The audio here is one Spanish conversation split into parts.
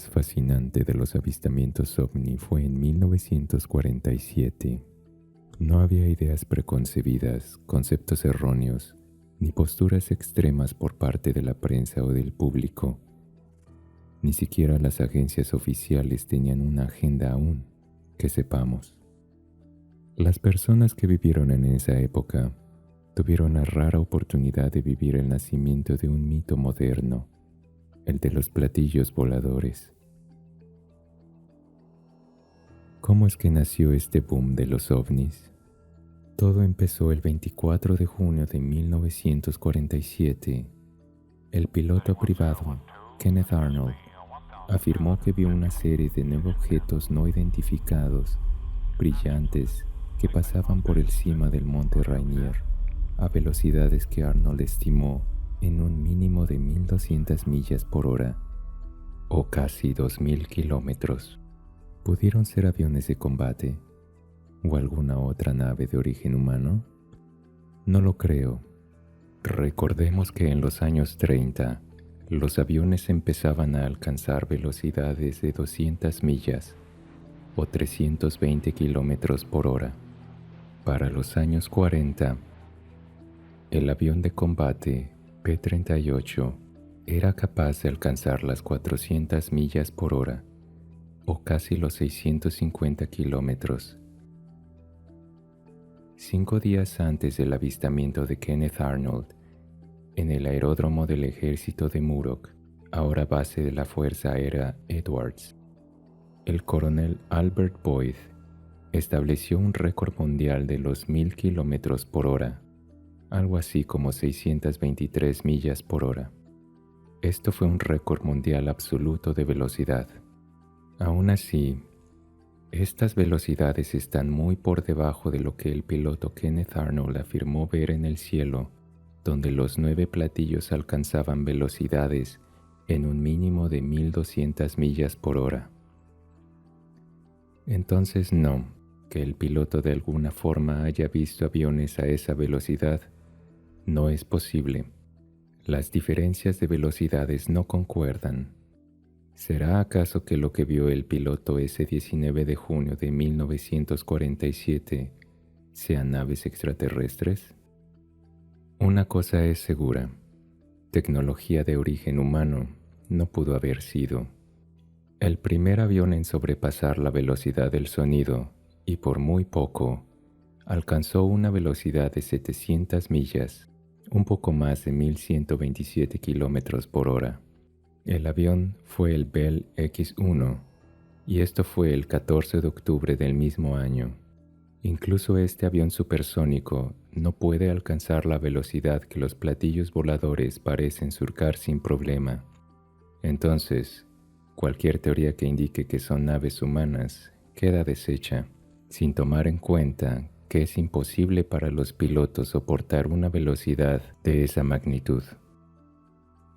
más fascinante de los avistamientos ovni fue en 1947. No había ideas preconcebidas, conceptos erróneos, ni posturas extremas por parte de la prensa o del público. Ni siquiera las agencias oficiales tenían una agenda aún, que sepamos. Las personas que vivieron en esa época tuvieron la rara oportunidad de vivir el nacimiento de un mito moderno, el de los platillos voladores. ¿Cómo es que nació este boom de los ovnis? Todo empezó el 24 de junio de 1947. El piloto privado, Kenneth Arnold, afirmó que vio una serie de 9 objetos no identificados, brillantes, que pasaban por encima del monte Rainier, a velocidades que Arnold estimó en un mínimo de 1,200 millas por hora, o casi 2,000 kilómetros. ¿Pudieron ser aviones de combate o alguna otra nave de origen humano? No lo creo. Recordemos que en los años 30, los aviones empezaban a alcanzar velocidades de 200 millas o 320 kilómetros por hora. Para los años 40, el avión de combate P-38 era capaz de alcanzar las 400 millas por hora o casi los 650 kilómetros. 5 días antes del avistamiento de Kenneth Arnold, en el aeródromo del ejército de Muroc, ahora base de la Fuerza Aérea Edwards, el coronel Albert Boyd estableció un récord mundial de los 1,000 kilómetros por hora, algo así como 623 millas por hora. Esto fue un récord mundial absoluto de velocidad. Aún así, estas velocidades están muy por debajo de lo que el piloto Kenneth Arnold afirmó ver en el cielo, donde los 9 platillos alcanzaban velocidades en un mínimo de 1,200 millas por hora. Entonces no, que el piloto de alguna forma haya visto aviones a esa velocidad, no es posible. Las diferencias de velocidades no concuerdan. ¿Será acaso que lo que vio el piloto ese 19 de junio de 1947 sean naves extraterrestres? Una cosa es segura, tecnología de origen humano no pudo haber sido. El primer avión en sobrepasar la velocidad del sonido, y por muy poco, alcanzó una velocidad de 700 millas, un poco más de 1,127 kilómetros por hora. El avión fue el Bell X-1, y esto fue el 14 de octubre del mismo año. Incluso este avión supersónico no puede alcanzar la velocidad que los platillos voladores parecen surcar sin problema. Entonces, cualquier teoría que indique que son naves humanas queda deshecha, sin tomar en cuenta que es imposible para los pilotos soportar una velocidad de esa magnitud.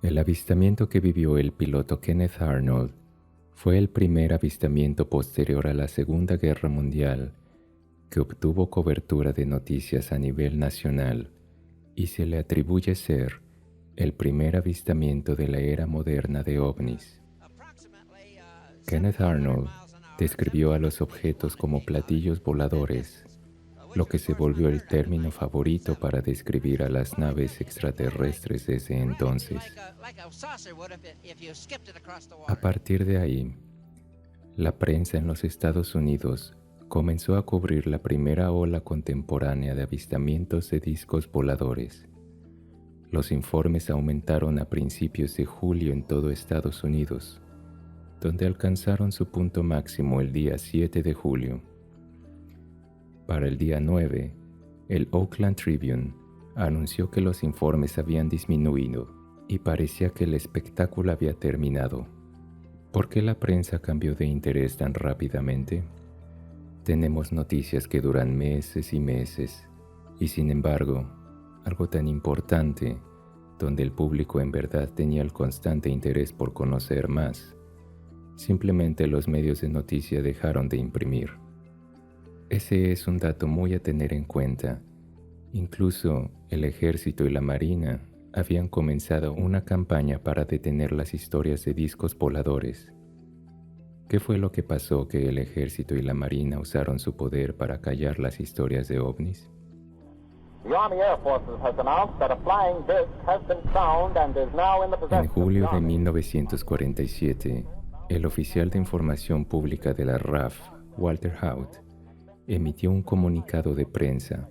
El avistamiento que vivió el piloto Kenneth Arnold fue el primer avistamiento posterior a la Segunda Guerra Mundial que obtuvo cobertura de noticias a nivel nacional y se le atribuye ser el primer avistamiento de la era moderna de ovnis. Kenneth Arnold describió a los objetos como platillos voladores, lo que se volvió el término favorito para describir a las naves extraterrestres desde entonces. A partir de ahí, la prensa en los Estados Unidos comenzó a cubrir la primera ola contemporánea de avistamientos de discos voladores. Los informes aumentaron a principios de julio en todo Estados Unidos, donde alcanzaron su punto máximo el día 7 de julio. Para el día 9, el Oakland Tribune anunció que los informes habían disminuido y parecía que el espectáculo había terminado. ¿Por qué la prensa cambió de interés tan rápidamente? Tenemos noticias que duran meses y meses, y sin embargo, algo tan importante, donde el público en verdad tenía el constante interés por conocer más, simplemente los medios de noticia dejaron de imprimir. Ese es un dato muy a tener en cuenta. Incluso el ejército y la marina habían comenzado una campaña para detener las historias de discos voladores, ¿Qué fue lo que pasó que el ejército y la marina usaron su poder para callar las historias de ovnis? En julio de 1947, el oficial de información pública de la RAF, Walter Haut, emitió un comunicado de prensa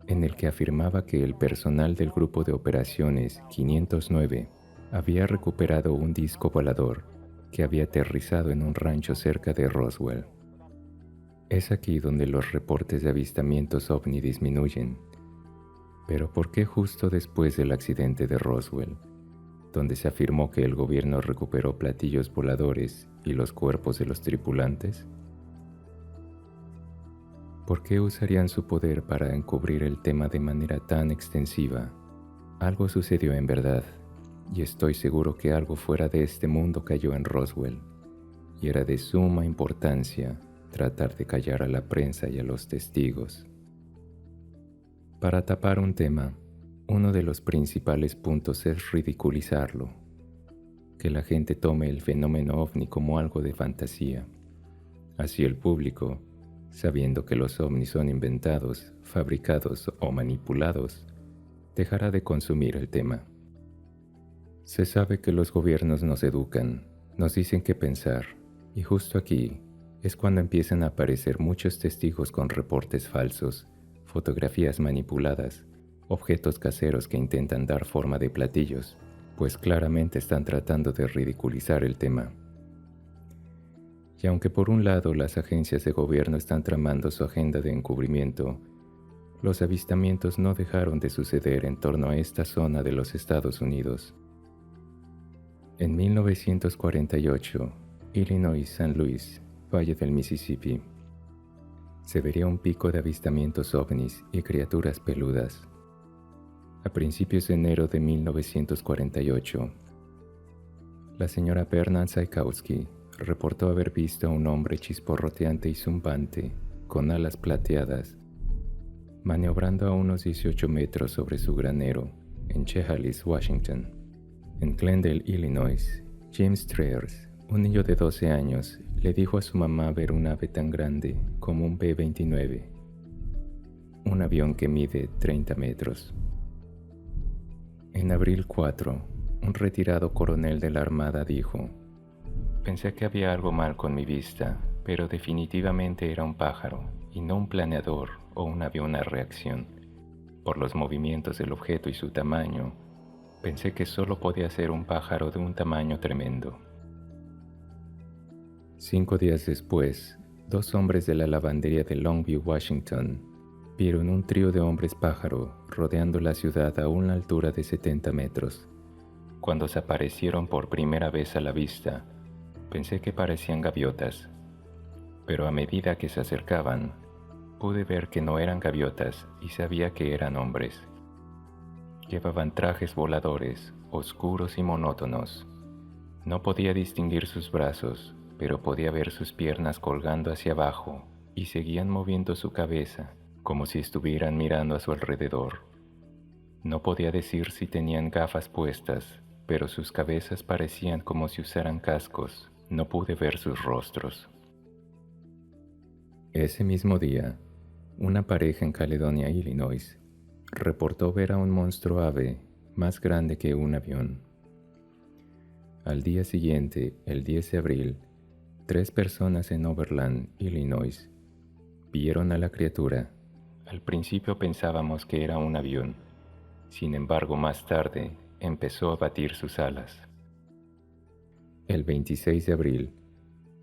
en el que afirmaba que el personal del Grupo de Operaciones 509 había recuperado un disco volador que había aterrizado en un rancho cerca de Roswell. Es aquí donde los reportes de avistamientos ovni disminuyen. Pero ¿por qué justo después del accidente de Roswell, donde se afirmó que el gobierno recuperó platillos voladores y los cuerpos de los tripulantes? ¿Por qué usarían su poder para encubrir el tema de manera tan extensiva? Algo sucedió en verdad, y estoy seguro que algo fuera de este mundo cayó en Roswell, y era de suma importancia tratar de callar a la prensa y a los testigos. Para tapar un tema, uno de los principales puntos es ridiculizarlo, que la gente tome el fenómeno ovni como algo de fantasía. Así el público, sabiendo que los ovnis son inventados, fabricados o manipulados, dejará de consumir el tema. Se sabe que los gobiernos nos educan, nos dicen qué pensar, y justo aquí es cuando empiezan a aparecer muchos testigos con reportes falsos, fotografías manipuladas, objetos caseros que intentan dar forma de platillos, pues claramente están tratando de ridiculizar el tema. Y aunque por un lado las agencias de gobierno están tramando su agenda de encubrimiento, los avistamientos no dejaron de suceder en torno a esta zona de los Estados Unidos. En 1948, Illinois, San Luis, Valle del Mississippi, se vería un pico de avistamientos ovnis y criaturas peludas. A principios de enero de 1948, la señora Bernard Saikowski reportó haber visto a un hombre chisporroteante y zumbante, con alas plateadas, maniobrando a unos 18 metros sobre su granero en Chehalis, Washington. En Glendale, Illinois, James Traers, un niño de 12 años, le dijo a su mamá ver un ave tan grande como un B-29, un avión que mide 30 metros. En abril 4, un retirado coronel de la Armada dijo: «Pensé que había algo mal con mi vista, pero definitivamente era un pájaro y no un planeador o un avión a reacción. Por los movimientos del objeto y su tamaño, pensé que solo podía ser un pájaro de un tamaño tremendo». 5 días después, 2 hombres de la lavandería de Longview, Washington, vieron un trío de hombres pájaro rodeando la ciudad a una altura de 70 metros. Cuando se aparecieron por primera vez a la vista, pensé que parecían gaviotas, pero a medida que se acercaban, pude ver que no eran gaviotas y sabía que eran hombres. Llevaban trajes voladores, oscuros y monótonos. No podía distinguir sus brazos, pero podía ver sus piernas colgando hacia abajo y seguían moviendo su cabeza como si estuvieran mirando a su alrededor. No podía decir si tenían gafas puestas, pero sus cabezas parecían como si usaran cascos. No pude ver sus rostros. Ese mismo día, una pareja en Caledonia, Illinois, reportó ver a un monstruo ave más grande que un avión. Al día siguiente, el 10 de abril, 3 personas en Overland, Illinois, vieron a la criatura. Al principio pensábamos que era un avión. Sin embargo, más tarde, empezó a batir sus alas. El 26 de abril,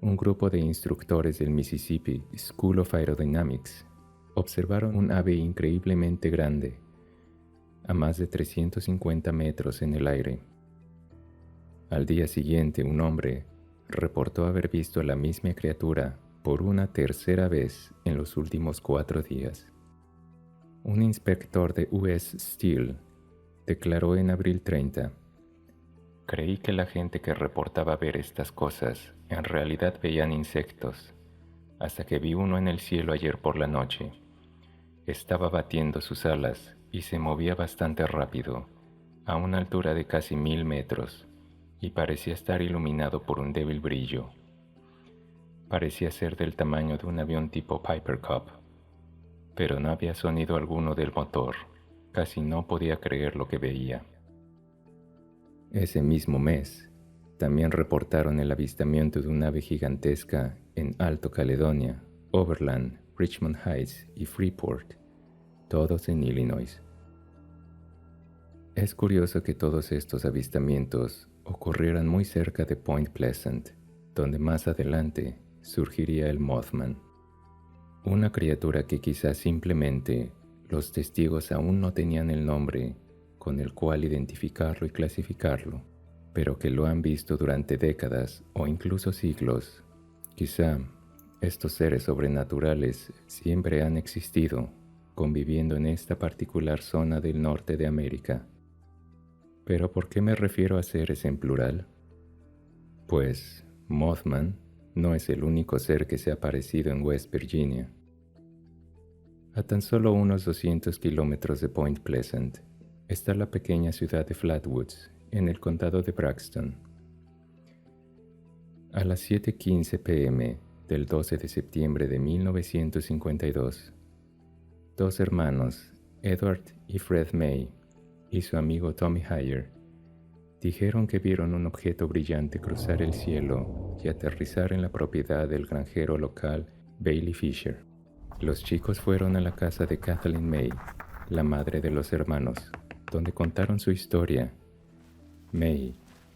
un grupo de instructores del Mississippi School of Aerodynamics observaron un ave increíblemente grande, a más de 350 metros en el aire. Al día siguiente, un hombre reportó haber visto la misma criatura por una tercera vez en los últimos 4 días. Un inspector de U.S. Steel declaró en abril 30: «Creí que la gente que reportaba ver estas cosas en realidad veían insectos, hasta que vi uno en el cielo ayer por la noche. Estaba batiendo sus alas y se movía bastante rápido, a una altura de casi 1000 metros, y parecía estar iluminado por un débil brillo. Parecía ser del tamaño de un avión tipo Piper Cub, pero no había sonido alguno del motor. Casi no podía creer lo que veía. Ese mismo mes, también reportaron el avistamiento de un ave gigantesca en Alto Caledonia, Overland, Richmond Heights y Freeport, todos en Illinois. Es curioso que todos estos avistamientos ocurrieran muy cerca de Point Pleasant, donde más adelante surgiría el Mothman, una criatura que quizás simplemente los testigos aún no tenían el nombre con el cual identificarlo y clasificarlo, pero que lo han visto durante décadas o incluso siglos. Quizá estos seres sobrenaturales siempre han existido, conviviendo en esta particular zona del norte de América. ¿Pero por qué me refiero a seres en plural? Pues Mothman no es el único ser que se ha aparecido en West Virginia. A tan solo unos 200 kilómetros de Point Pleasant está la pequeña ciudad de Flatwoods, en el condado de Braxton. A las 7:15 p.m. del 12 de septiembre de 1952, dos hermanos, Edward y Fred May, y su amigo Tommy Hyer, dijeron que vieron un objeto brillante cruzar el cielo y aterrizar en la propiedad del granjero local Bailey Fisher. Los chicos fueron a la casa de Kathleen May, la madre de los hermanos, donde contaron su historia. May,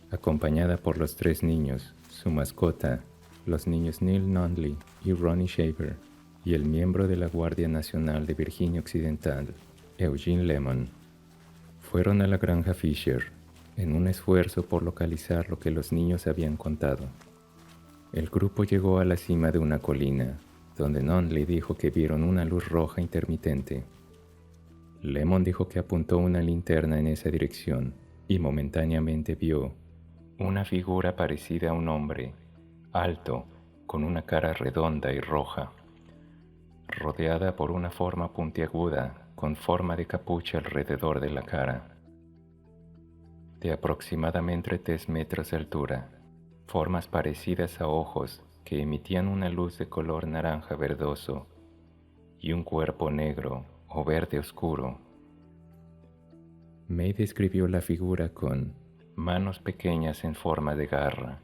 acompañada por los tres niños, su mascota, los niños Neil Nunley y Ronnie Shaver, y el miembro de la Guardia Nacional de Virginia Occidental, Eugene Lemon, fueron a la granja Fisher en un esfuerzo por localizar lo que los niños habían contado. El grupo llegó a la cima de una colina, donde Nunley dijo que vieron una luz roja intermitente. Lemon dijo que apuntó una linterna en esa dirección y momentáneamente vio una figura parecida a un hombre, alto, con una cara redonda y roja, rodeada por una forma puntiaguda con forma de capucha alrededor de la cara, de aproximadamente 3 metros de altura, formas parecidas a ojos que emitían una luz de color naranja verdoso y un cuerpo negro o verde oscuro. May describió la figura con manos pequeñas en forma de garra,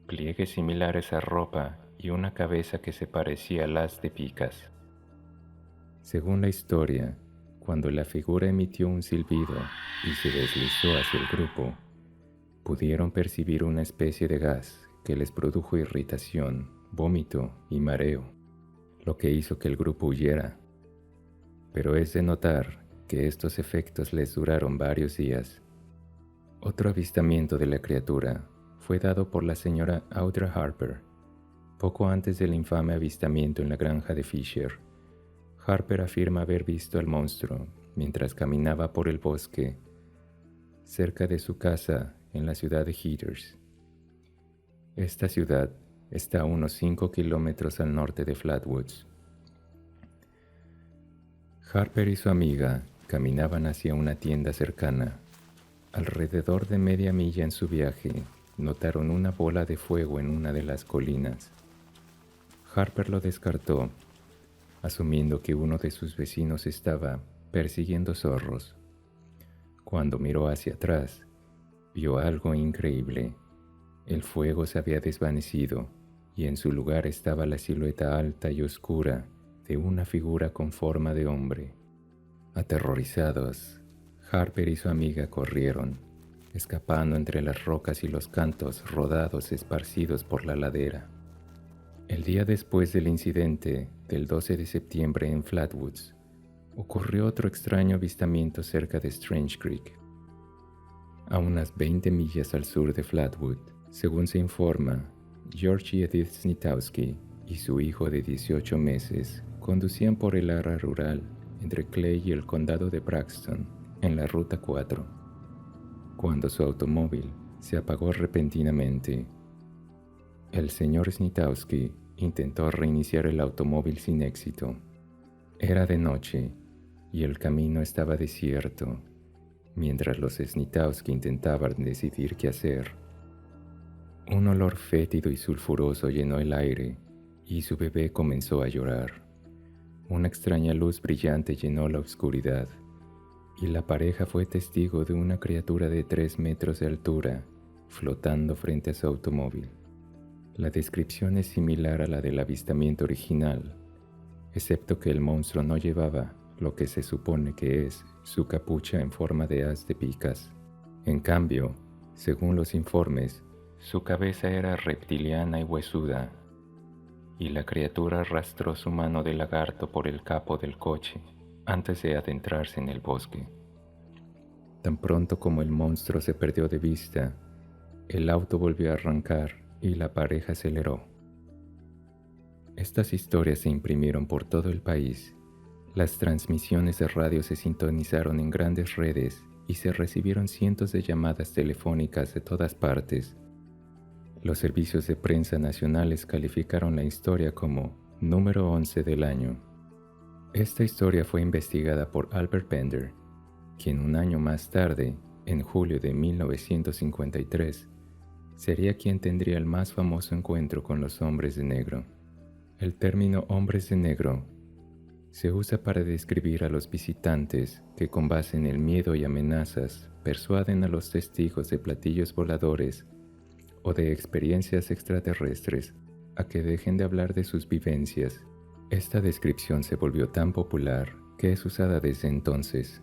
pliegues similares a ropa y una cabeza que se parecía al haz de picas. Según la historia, cuando la figura emitió un silbido y se deslizó hacia el grupo, pudieron percibir una especie de gas que les produjo irritación, vómito y mareo, lo que hizo que el grupo huyera. Pero es de notar que estos efectos les duraron varios días. Otro avistamiento de la criatura fue dado por la señora Audra Harper, poco antes del infame avistamiento en la granja de Fisher. Harper afirma haber visto al monstruo mientras caminaba por el bosque cerca de su casa en la ciudad de Heathers. Esta ciudad está a unos 5 kilómetros al norte de Flatwoods. Harper y su amiga caminaban hacia una tienda cercana. Alrededor de media milla en su viaje, notaron una bola de fuego en una de las colinas. Harper lo descartó, asumiendo que uno de sus vecinos estaba persiguiendo zorros. Cuando miró hacia atrás, vio algo increíble. El fuego se había desvanecido y en su lugar estaba la silueta alta y oscura de una figura con forma de hombre. Aterrorizados, Harper y su amiga corrieron, escapando entre las rocas y los cantos rodados esparcidos por la ladera. El día después del incidente del 12 de septiembre en Flatwoods, ocurrió otro extraño avistamiento cerca de Strange Creek, a unas 20 millas al sur de Flatwood. Según se informa, George y Edith Snitowski y su hijo de 18 meses conducían por el área rural entre Clay y el condado de Braxton en la Ruta 4, cuando su automóvil se apagó repentinamente. El señor Snitowski intentó reiniciar el automóvil sin éxito. Era de noche y el camino estaba desierto, mientras los Snitowski intentaban decidir qué hacer. Un olor fétido y sulfuroso llenó el aire y su bebé comenzó a llorar. Una extraña luz brillante llenó la oscuridad, y la pareja fue testigo de una criatura de 3 metros de altura flotando frente a su automóvil. La descripción es similar a la del avistamiento original, excepto que el monstruo no llevaba lo que se supone que es su capucha en forma de haz de picas. En cambio, según los informes, su cabeza era reptiliana y huesuda, y la criatura arrastró su mano de lagarto por el capó del coche antes de adentrarse en el bosque. Tan pronto como el monstruo se perdió de vista, el auto volvió a arrancar y la pareja aceleró. Estas historias se imprimieron por todo el país. Las transmisiones de radio se sintonizaron en grandes redes y se recibieron cientos de llamadas telefónicas de todas partes. Los servicios de prensa nacionales calificaron la historia como número 11 del año. Esta historia fue investigada por Albert Bender, quien un año más tarde, en julio de 1953, sería quien tendría el más famoso encuentro con los hombres de negro. El término hombres de negro se usa para describir a los visitantes que con base en el miedo y amenazas persuaden a los testigos de platillos voladores o de experiencias extraterrestres a que dejen de hablar de sus vivencias. Esta descripción se volvió tan popular que es usada desde entonces.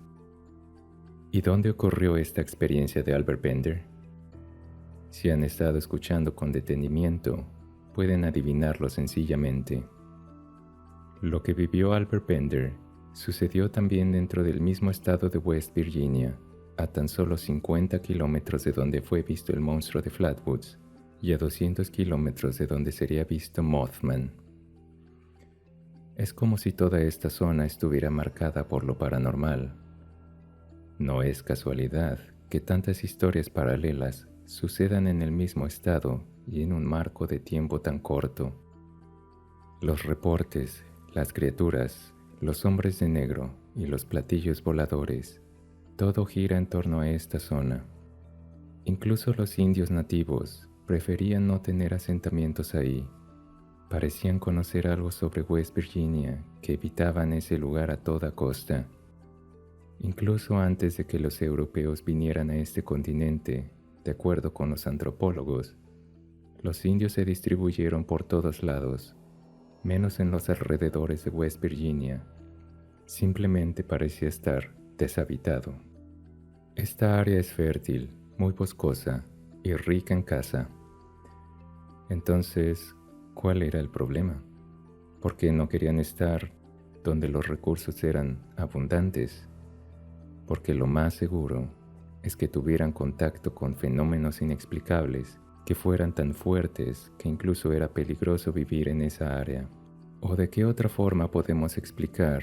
¿Y dónde ocurrió esta experiencia de Albert Bender? Si han estado escuchando con detenimiento, pueden adivinarlo sencillamente. Lo que vivió Albert Bender sucedió también dentro del mismo estado de West Virginia, a tan solo 50 kilómetros de donde fue visto el monstruo de Flatwoods y a 200 kilómetros de donde sería visto Mothman. Es como si toda esta zona estuviera marcada por lo paranormal. No es casualidad que tantas historias paralelas sucedan en el mismo estado y en un marco de tiempo tan corto. Los reportes, las criaturas, los hombres de negro y los platillos voladores, todo gira en torno a esta zona. Incluso los indios nativos preferían no tener asentamientos ahí. Parecían conocer algo sobre West Virginia que evitaban ese lugar a toda costa. Incluso antes de que los europeos vinieran a este continente, de acuerdo con los antropólogos, los indios se distribuyeron por todos lados, menos en los alrededores de West Virginia. Simplemente parecía estar deshabitado. Esta área es fértil, muy boscosa y rica en caza. Entonces, ¿cuál era el problema? ¿Por qué no querían estar donde los recursos eran abundantes? Porque lo más seguro es que tuvieran contacto con fenómenos inexplicables que fueran tan fuertes que incluso era peligroso vivir en esa área. ¿O de qué otra forma podemos explicar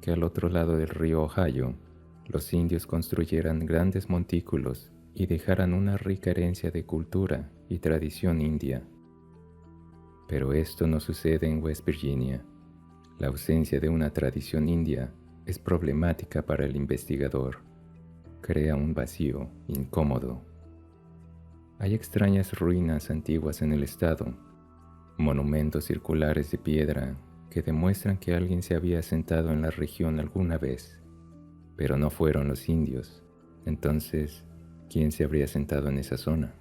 que al otro lado del río Ohio los indios construyeran grandes montículos y dejaran una rica herencia de cultura y tradición india? Pero esto no sucede en West Virginia. La ausencia de una tradición india es problemática para el investigador. Crea un vacío incómodo. Hay extrañas ruinas antiguas en el estado, monumentos circulares de piedra que demuestran que alguien se había asentado en la región alguna vez, pero no fueron los indios. Entonces, ¿quién se habría asentado en esa zona?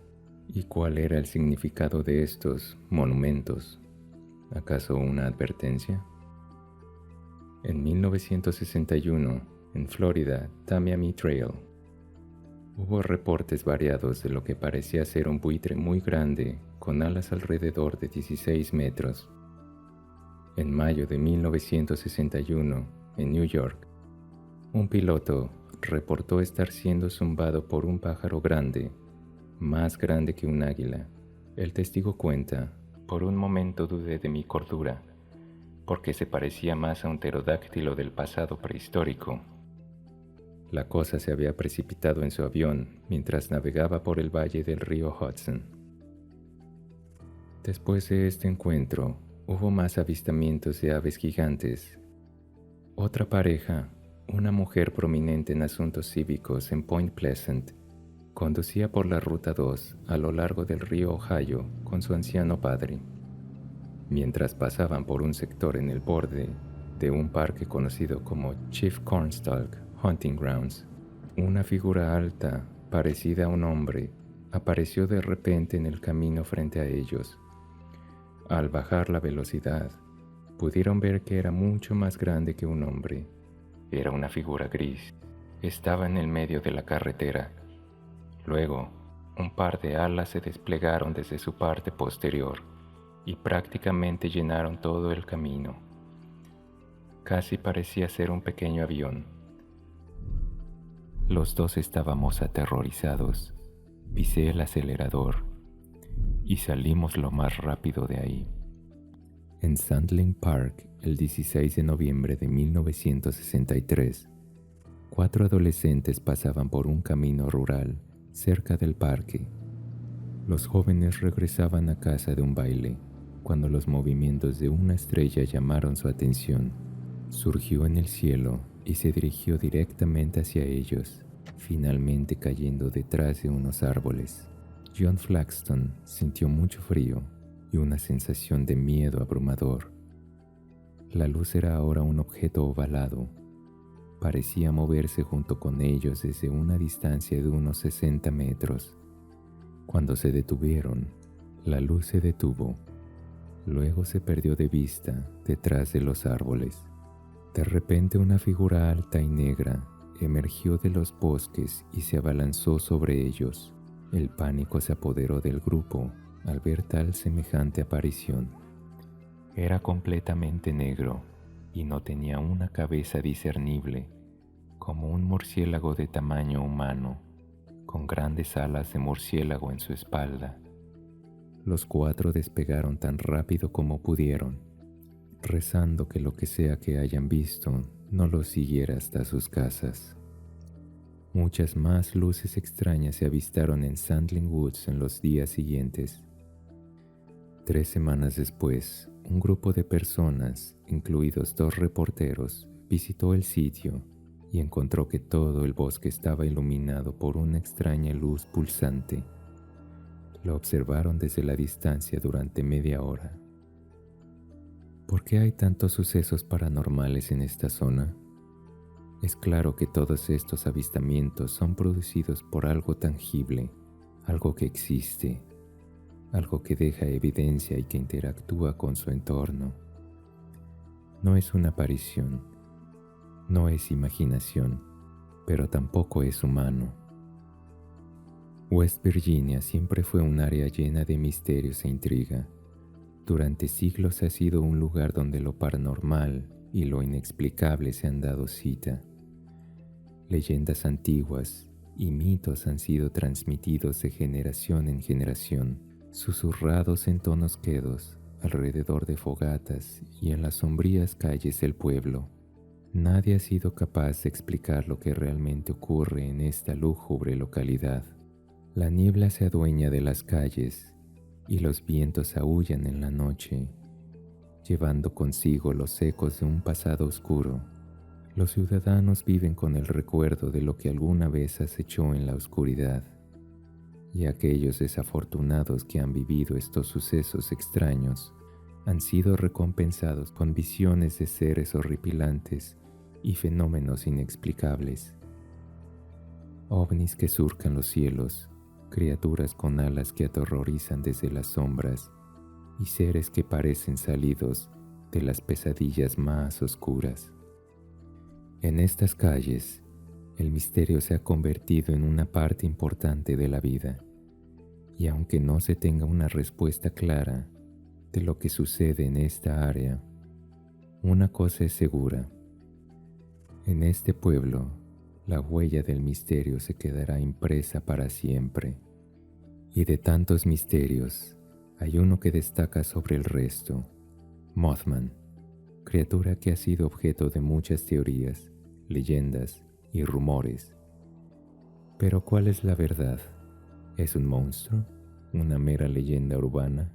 ¿Y cuál era el significado de estos monumentos? ¿Acaso una advertencia? En 1961, en Florida, Tamiami Trail, hubo reportes variados de lo que parecía ser un buitre muy grande con alas alrededor de 16 metros. En mayo de 1961, en New York, un piloto reportó estar siendo zumbado por un pájaro grande, más grande que un águila. El testigo cuenta: por un momento dudé de mi cordura, porque se parecía más a un pterodáctilo del pasado prehistórico. La cosa se había precipitado en su avión mientras navegaba por el valle del río Hudson. Después de este encuentro, hubo más avistamientos de aves gigantes. Otra pareja, una mujer prominente en asuntos cívicos en Point Pleasant, conducía por la Ruta 2 a lo largo del río Ohio con su anciano padre. Mientras pasaban por un sector en el borde de un parque conocido como Chief Cornstalk Hunting Grounds, una figura alta, parecida a un hombre, apareció de repente en el camino frente a ellos. Al bajar la velocidad, pudieron ver que era mucho más grande que un hombre. Era una figura gris. Estaba en el medio de la carretera. Luego, un par de alas se desplegaron desde su parte posterior y prácticamente llenaron todo el camino. Casi parecía ser un pequeño avión. Los dos estábamos aterrorizados. Pisé el acelerador y salimos lo más rápido de ahí. En Sandling Park, el 16 de noviembre de 1963, 4 adolescentes pasaban por un camino rural cerca del parque. Los jóvenes regresaban a casa de un baile cuando los movimientos de una estrella llamaron su atención. Surgió en el cielo y se dirigió directamente hacia ellos, finalmente cayendo detrás de unos árboles. John Flaxton sintió mucho frío y una sensación de miedo abrumador. La luz era ahora un objeto ovalado. Parecía moverse junto con ellos desde una distancia de unos 60 metros. Cuando se detuvieron, la luz se detuvo. Luego se perdió de vista detrás de los árboles. De repente una figura alta y negra emergió de los bosques y se abalanzó sobre ellos. El pánico se apoderó del grupo al ver tal semejante aparición. Era completamente negro y no tenía una cabeza discernible, como un murciélago de tamaño humano, con grandes alas de murciélago en su espalda. Los 4 despegaron tan rápido como pudieron, rezando que lo que sea que hayan visto no los siguiera hasta sus casas. Muchas más luces extrañas se avistaron en Sandling Woods en los días siguientes. 3 semanas después, un grupo de personas, incluidos 2 reporteros, visitó el sitio y encontró que todo el bosque estaba iluminado por una extraña luz pulsante. Lo observaron desde la distancia durante media hora. ¿Por qué hay tantos sucesos paranormales en esta zona? Es claro que todos estos avistamientos son producidos por algo tangible, algo que existe, algo que deja evidencia y que interactúa con su entorno. No es una aparición, no es imaginación, pero tampoco es humano. West Virginia siempre fue un área llena de misterios e intriga. Durante siglos ha sido un lugar donde lo paranormal y lo inexplicable se han dado cita. Leyendas antiguas y mitos han sido transmitidos de generación en generación, susurrados en tonos quedos, alrededor de fogatas y en las sombrías calles del pueblo. Nadie ha sido capaz de explicar lo que realmente ocurre en esta lúgubre localidad. La niebla se adueña de las calles y los vientos aúllan en la noche, llevando consigo los ecos de un pasado oscuro. Los ciudadanos viven con el recuerdo de lo que alguna vez acechó en la oscuridad, y aquellos desafortunados que han vivido estos sucesos extraños han sido recompensados con visiones de seres horripilantes y fenómenos inexplicables. Ovnis que surcan los cielos, criaturas con alas que aterrorizan desde las sombras y seres que parecen salidos de las pesadillas más oscuras. En estas calles, el misterio se ha convertido en una parte importante de la vida, y aunque no se tenga una respuesta clara de lo que sucede en esta área, una cosa es segura: en este pueblo, la huella del misterio se quedará impresa para siempre. Y de tantos misterios, hay uno que destaca sobre el resto: Mothman, criatura que ha sido objeto de muchas teorías, leyendas y rumores. Pero ¿cuál es la verdad? ¿Es un monstruo, una mera leyenda urbana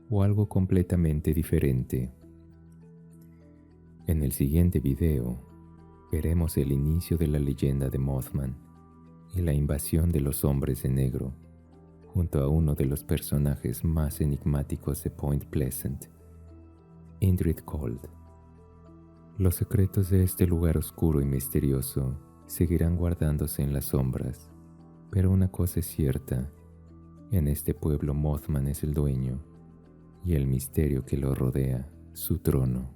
o algo completamente diferente? En el siguiente video, veremos el inicio de la leyenda de Mothman y la invasión de los hombres de negro, junto a uno de los personajes más enigmáticos de Point Pleasant, Indrid Cold. Los secretos de este lugar oscuro y misterioso seguirán guardándose en las sombras, pero una cosa es cierta: en este pueblo Mothman es el dueño, y el misterio que lo rodea, su trono.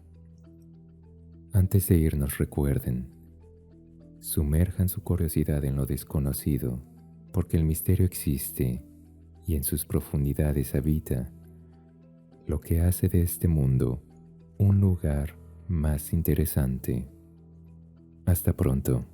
Antes de irnos, recuerden: sumerjan su curiosidad en lo desconocido, porque el misterio existe y en sus profundidades habita lo que hace de este mundo un lugar más interesante. Hasta pronto.